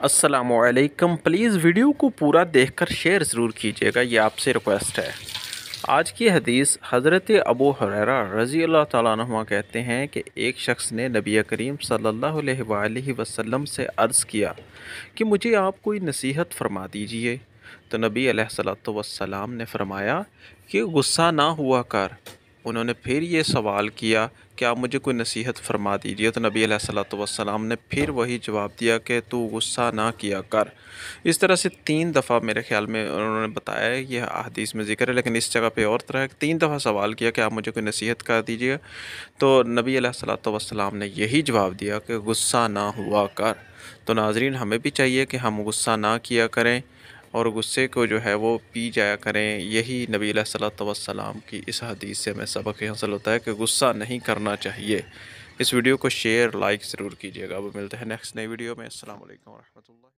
अस्सलामुअलैकुम। Please video को पूरा देखकर शेयर ज़रूर कीजिएगा, ये आपसे रिक्वेस्ट है। आज की हदीस हज़रत अबू हुरैरा रज़ी अल्लाह ताला अन्हुमा कहते हैं कि एक शख्स ने नबी करीम सल्लल्लाहु अलैहि वसल्लम से अर्ज़ किया कि मुझे आप कोई नसीहत फरमा दीजिए। तो नबी अलैहिस्सलातु वस्सलाम ने फरमाया कि गुस्सा ना हुआ कर। उन्होंने फिर ये सवाल किया कि आप मुझे कोई नसीहत फरमा दीजिए। तो नबी अलैहिस्सलातु वस्सलाम ने फिर वही जवाब दिया कि तू गुस्सा ना किया कर। इस तरह से 3 दफ़ा मेरे ख़्याल में उन्होंने बताया है, ये हदीस में ज़िक्र है, लेकिन इस जगह पे और तरह है। 3 दफ़ा सवाल किया कि आप मुझे कोई नसीहत कर दीजिए। तो नबी अलैहिस्सलातु वस्सलाम ने यही जवाब दिया कि गुस्सा ना हुआ कर। तो नाज़रीन, हमें भी चाहिए कि हम गुस्सा ना किया करें और गुस्से को जो है वो पी जाया करें। यही नबी अलैहिस्सलातु वस्सलाम की इस हदीस से हमें सबक ये हासिल होता है कि गुस्सा नहीं करना चाहिए। इस वीडियो को शेयर लाइक ज़रूर कीजिएगा। अब मिलते हैं नेक्स्ट नई वीडियो में। अस्सलाम वालेकुम व रहमतुल्लाह।